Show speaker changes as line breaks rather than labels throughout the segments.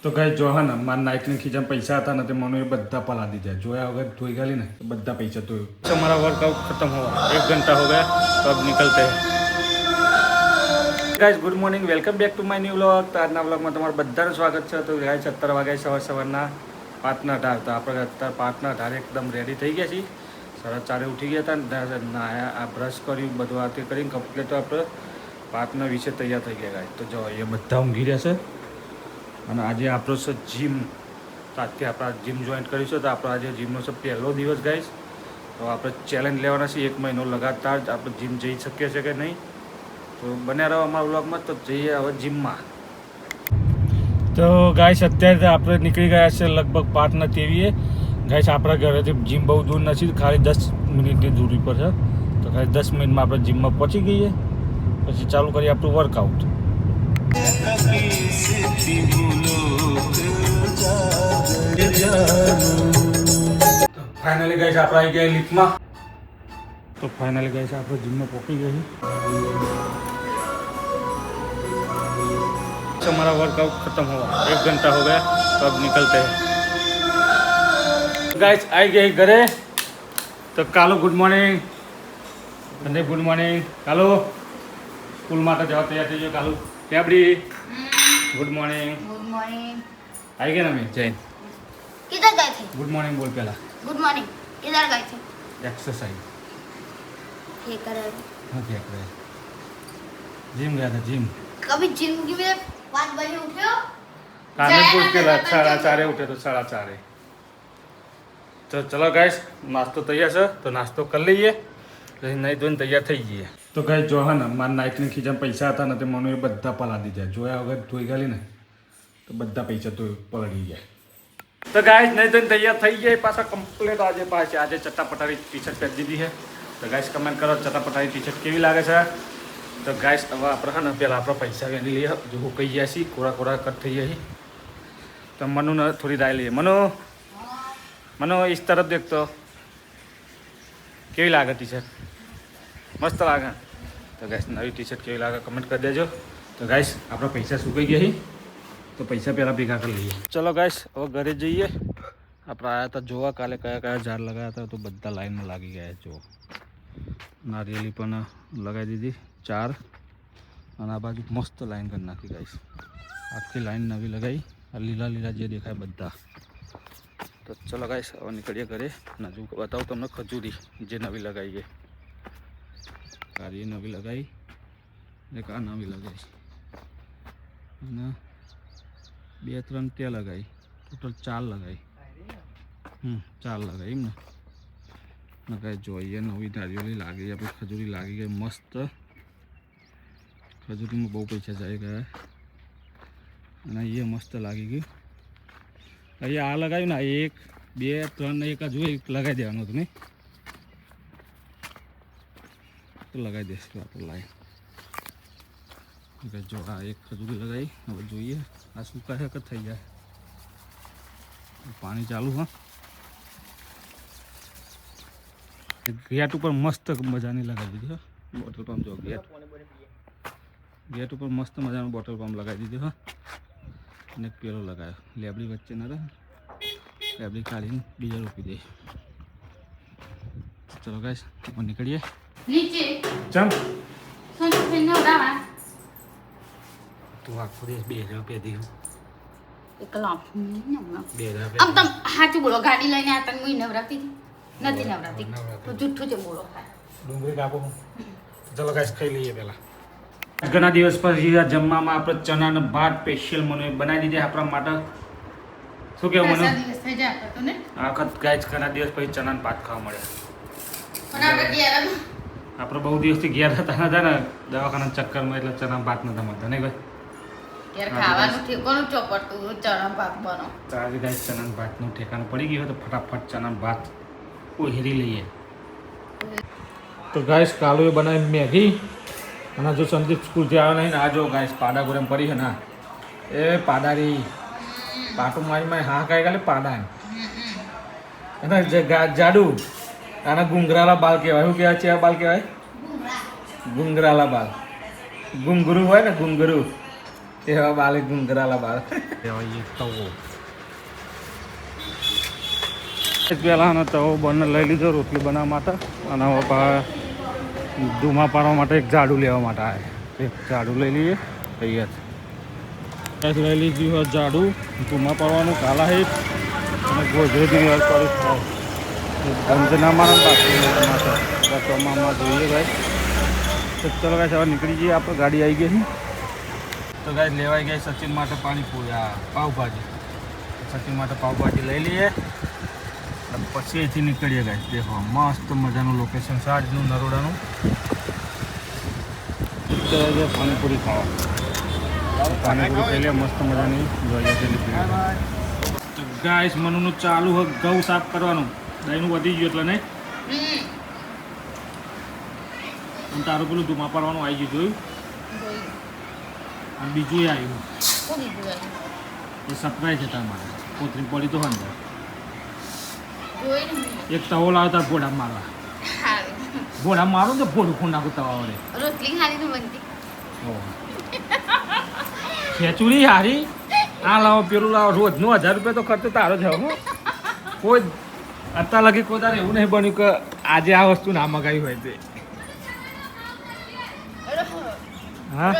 તો ગાઈસ જો હા ને મારા નાઇટની ખીચામાં પૈસા હતા ને તે મને એ બધા પલા દીધા જોયા વગર ધોઈ ગાલી ને બધા પૈસા ધોયું हमारा वर्कआउट खत्म हुआ 1 घंटा हो गया तो अब निकलते हैं guys good morning welcome back to my new vlog तो આજના વ્લોગમાં તમારું બધાનું સ્વાગત છે તો ગાઈસ 17 વાગ્યા સવારના 5:18 તો આપણે અત્યારે 5:18 એકદમ રેડી થઈ ગયા છીએ 4:30 ઉઠી ગયા હતા નાયા આ બ્રશ કર્યું બધું આ તે કરીને કમ્પ્લીટ આપણે 5:00 વિશે તૈયાર થઈ ગયા ગાઈસ તો જો એ બધા ઊંઘી રહ્યા છે અને આજે આપણો છે જીમ તો આજથી આપણે જીમ જોઈન કરીશું તો આપણો આજે જીમનો છે પહેલો દિવસ ગાઈસ તો આપણે ચેલેન્જ લેવાના છે 1 મહિનો લગાતાર આપણે જીમ જઈ શકીએ છીએ કે નહીં તો બન્યા રહો અમારા વ્લોગમાં તો જઈએ હવે જીમમાં તો ગાઈસ અત્યારે આપણે નીકળી ગયા છે લગભગ 5:23 ગાઈસ આપણા ઘરેથી જીમ બહુ દૂર નથી ખાલી 10 મિનિટની દૂરી પર છે તો ખાલી 10 મિનિટમાં આપણે જીમમાં પહોંચી ગઈએ પછી ચાલુ કરીએ આપણું વર્કઆઉટ ફાઇનલી ગાઈસ આપણે આવી ગયા લિફ્ટમાં तो फाइनली गाइस આપણે जिम में पहुंच गए हमारा वर्कआउट खत्म हुआ 1 घंटा हो गया तो अब निकलते हैं गाइस आई गए घरे तो कालो गुड मॉर्निंग અને ગુડ મોર્નિંગ કાલો સ્કૂલ માટે જવા તૈયાર થઈ ગયો કાલો કેબડી ગુડ મોર્નિંગ આવી ગયા ને જૈન
किधर गए थे?
गुड मॉर्निंग बोल पहला
गुड मॉर्निंग किधर गए थे?
एक्सरसाइज
ये कर
हाँ क्या कर रहे जिम गया था जिम
कभी जिंदगी में 5 बजे उठे हो?
कानपुर के 4:30 उठे तो 4:30 तो चलो गाइस नाश्तो तैयार है तो नाश्तो कर लीजिए પછી નહીં ધોઈને તૈયાર થઈ જઈએ તો ગાઈસ જો હા ને મારા નાઇટની ખીચામાં પૈસા હતા ને તે મને એ બધા પલા દીધા જોયા વગર ધોઈ ગાલી ને તો બધા પૈસા તો પલળી ગયા તો ગાઈસ નહીં ધોઈને તૈયાર થઈ ગયા પાછા કમ્પ્લીટ આજે ચટાપટારી ટી શર્ટ પહેરી દીધી છે તો ગાઈસ કમેન્ટ કરો ચટાપટારી ટી શર્ટ કેવી લાગે છે તો ગાઈસ હવે આપણે હા ને પહેલાં આપણા પૈસા વેરી લઈએ જો હું કહી ગયા છીએ કોરા કટ થઈ ગયા તો મનુને થોડી રાય લઈએ મનો इस तरफ देख तो કેવી લાગે ટી શર્ટ મસ્ત લાગે તો ગાઈસ નવી ટી શર્ટ કેવી લાગે કમેન્ટ કરી દેજો તો ગાઈસ આપણા પૈસા સુકાઈ ગયા તો પૈસા પહેલાં ભેગા કરી લઈએ ચલો ગાઈસ હવે ઘરે જઈએ આપણે આવ્યા હતા જોવા કાલે કયા કયા ઝાડ લગાવ્યા હતા તો બધા લાઈનમાં લાગી ગયા જો નારિયેલી પણ લગાવી દીધી 4 અને આ બાજુ મસ્ત લાઈન કરી નાખી ગાઈસ આખી લાઈન નવી લગાવી આ લીલા લીલા જે દેખાય બધા તો ચલો ગાઈસ હવે નીકળીએ ઘરે નજુ બતાવું તમને ખજૂરી જે નવી લગાવી ગઈ કાળી નવી લગાવી એક આ નવી લગાવી અને 2-3 ત્યાં લગાવી ટોટલ 4 લગાવી 4 લગાવી એમ ને લગાવી જોઈએ નવી નારિયેળી લાગી આપણી ખજૂરી લાગી ગઈ મસ્ત ખજૂરીમાં બહુ પૈસા જાય ગયા અને અહીંયા મસ્ત લાગી ગયું અહીંયા આ લગાવ્યું ને 1 2 3 એક હજુ એક લગાવી દેવાનું હતું નહીં તો લગાવી દઈશું આપણે લાઈન જો આ એક ખજૂરી લગાવી હવે જોઈએ આ સુકાય કે થઈ જાય પાણી ચાલુ હા ગેટ ઉપર મસ્ત મજાની લગાવી દીધી હા બોટલ પંપ જો ગેટ ઉપર મસ્ત મજાનો બોટલ પંપ લગાવી દીધો હા અને પેલો લગાવ્યો લેબડી વચ્ચે ના રહે લેબડી કાઢીને બીજા રોપી દે ચલો ગાઈસ હવે નીકળીએ
नीचे
ચમ
सोनू से नवरावा
તું આખો દિવસ 2000 રૂપિયા દીધું
એકલા
2000
अब तुम हाथी बोलो गाड़ी लઈને आता હું નવરાતી નથી નવરાતી તો જુઠ્ઠું છે બોલો
ડુંગળી કાપો ચલો ગાઈસ ખાઈ લઈએ પહેલા ઘણા દિવસ પછી જમવામાં આપણે ચણા અને ભાત સ્પેશિયલ મને બનાવી દીધી આપણા માટે શું કેવું મને
દિવસ થઈ જાય તો ને
આ વખત ગાઈસ ઘણા દિવસ પછી ચણા અને ભાત ખાવા મળ્યા
પણ આપણે ગયા
આપણે બહુ દિવસથી ઘેર હતા ને દવાખાના ચક્કરમાં એટલે ચણા ભાત નતા મળતા નહીં ભાઈ
યાર ખાવાનું ઠેકોનું ચોપડતું ચણા ભાત બનો
તો આજે ગાઈસ ચણા ભાતનું ઠેકાણું પડી ગયું તો ફટાફટ ચણા ભાત ઉહેરી લઈએ તો ગાઈસ કાલુએ બનાવી મેગી અને જો સંદીપ સ્કૂલથી આવે નહીં ને આ જો ગાઈસ પાડા ગોરેમ પડી છે ને એ પાડારી પાટું મારી હા કાંઈ ગાલે પાડા અને જાડુ આના ગુંગરાલા બાલ કહેવાય શું કહેવાય છે આ બાલ કહેવાય ગુંગરાલા બાલ ગુંગરુ હોય ને ગુંગરુ એવા બાલે ગુંગરાલા બાળ લેવાઈએ તવો પહેલાં તવો બને લઈ લીધો રોટલી બનાવવા માટે અને હવે ધુમા પાડવા માટે એક ઝાડુ લેવા માટે આવે એક ઝાડુ લઈ લઈએ તૈયાર લઈ લીધું હોય ઝાડુ ધુમા પાડવાનું કાલા હિટ અને ગોજરેની વાત કરીશ ગંજના મારા બાકી ચોમામાં જોઈએ ભાઈ તો ચલો ભાઈ સવાર નીકળી જઈએ આપણે ગાડી આવી ગઈ છે તો ગાય લેવાઈ ગઈ સચિન માટે પાણીપુરી આ પાવભાજી સચિન માટે પાવભાજી લઈ લઈએ પછી અહીંથી નીકળીએ ગાય દેખો મસ્ત મજાનું લોકેશન છે આજનું નરોડાનું પાણીપુરી ખાવા પાણીપુરી ખાઈ લે મસ્ત મજાની જોઈએ છે તો ગાય મનુનું ચાલુ હોય ઘઉં સાફ કરવાનું દહીંનું વધી ગયું એટલે નહીં અને તારું પેલું ધુમા પાડવાનું આવી ગયું જોયું અને બીજું આવ્યું એ સરપ્રાઈઝ હતા મારે કોથરી પડી તો અંદર એક તવો લાવતા ભોડા મારવા ભોડા મારો તો ભોડું ખું નાખું તવા વડે
રોટલી હારી તો બનતી
ખેચુરી હારી આ લાવો પેલું લાવો રોજનું 1000 રૂપિયા તો ખર્ચો તારો જ હું કોઈ અત્યાર લગી કોઈ તારે એવું નહીં બન્યું કે આજે આ વસ્તુ ના મગાવી હોય તે હા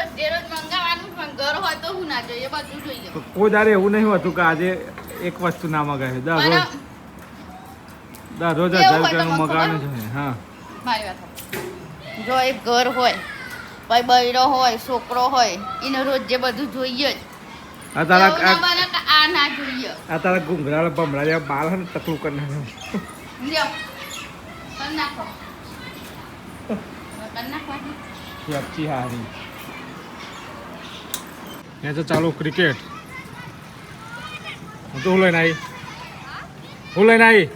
કોઈ તારે એવું નહીં હોતું કે આજે એક વસ્તુ ના મગાવી દરરોજ 1000 રૂપિયાનું મગાવવાનું છે હા
મારી વાત જો એક ઘર હોય ભાઈ બૈરો હોય છોકરો હોય એને રોજ જે બધું જોઈએ જ
આ તારા
આ ના જોઈએ
આ તારા ઘુંઘરા ભમરા જેવા બાલ હે ને તકલું કરી નાખે
લ્યો કર નાખો
ખેપચી હારી એ તો ચાલો ક્રિકેટ તો હું લઈને આવી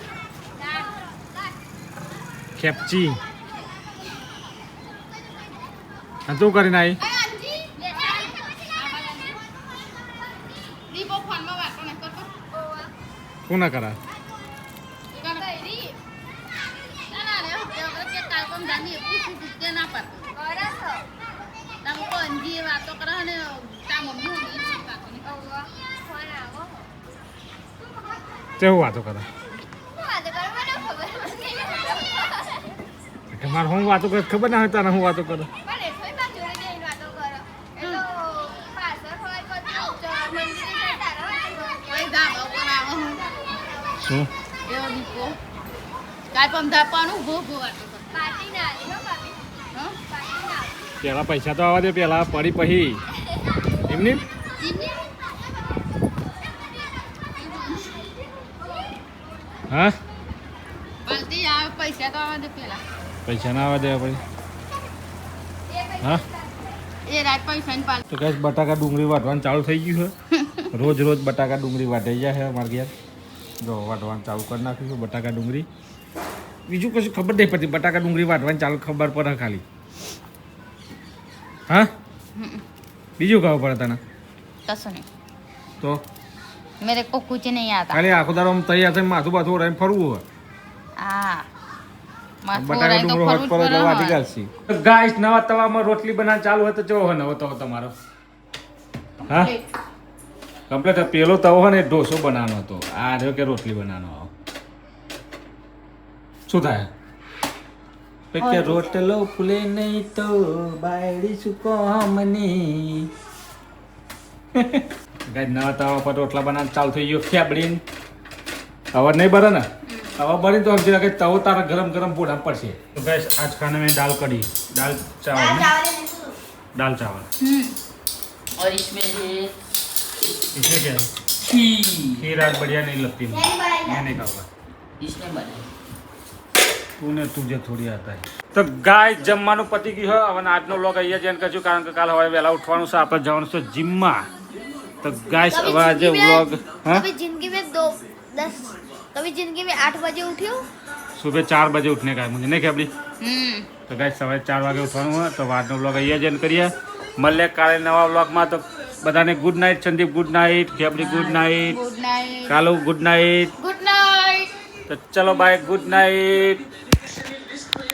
ખેપચી તું કરીને આવી શું ના કરા કેવું વાતો કરે મારે હું વાતો કરે ખબર ના હોય તારે હું વાતો કરું શું પેલા પૈસા તો આવવા દે પેલા પડી પછી એમની હા
પૈસા તો આવવા દે પેલા
પૈસા ના આવવા દે પછી હા
એ રાત પૈસા ને પાલ
તો કઈ બટાકા ડુંગળી વાટવાનું ચાલુ થઈ ગયું છે રોજ રોજ બટાકા ડુંગળી વાટાઈ જાય છે અમારે ઘેર જો વાટવાનું ચાલુ કરી નાખ્યું છે બટાકા ડુંગળી બીજું કશું ખબર નહીં પડતી બટાકા ડુંગળી વાટવાની ચાલુ ખબર પડે ખાલી હા બીજું ખબર પડે તને
કશું નહીં
તો
મેરે કો કુછ નહીં આતા
ખાલી આખો દાડો આમ તૈયાર થઈને માથું બાથું ઓરાઈને ફરવું હોય
હા
બટાકા ડુંગળી હોટ પર એટલે વાટી ગાલશી ગાઈસ નવા તવામાં રોટલી બનાવવાનું ચાલુ હોય તો જો હોય નવો તવો તમારો હા કમ્પ્લીટ પેલો તવો હોય ને ઢોસો બનાવવાનો હતો આ રહ્યો કે રોટલી બનાવવાનો શું થાય કે રોટલો ફૂલે નહીં તો બાયડી શું કોમની ગાઈસ નવા તવા પર રોટલા બનાવવાનું ચાલુ થઈ ગયો ફેબડીન હવે નહીં બને ને હવે બની તો સમજી કે તવો તારા ગરમ ગરમ બોડા પડશે તો ગાઈસ आज खाने में दाल कढ़ी दाल चावल दाल चावल
और इसमें
इसमें क्या है खीर आज बढ़िया नहीं लगती मुझे मैं नहीं खाऊंगा
इसमें बने
तूने तुझे थोड़ी आता है તો ગાય જમવાનું પતી ગયું હોય હવે આજનો વ્લોગ અહીંયા જઈને કરશું કારણ કે કાલ સવારે વહેલા ઉઠવાનું છે આપણે જવાનું છે જીમમાં તો ગાય હવે આજે વ્લોગ હા
कभी जिंदगी में 8 बजे उठी हूँ
सुबह 4 बजे उठने का है मुझे नहीं खबरी तो गाय सवारे 4 वागे उठવાનું હોય તો આજનો વ્લોગ અહીંયા જઈને કરીએ મળીએ કાલે નવા વ્લોગમાં તો બધાને good night Sandeep good night ખેબડી good night
good night
Kalu good night
good night
તો ચલો બાય ગુડ નાઇટ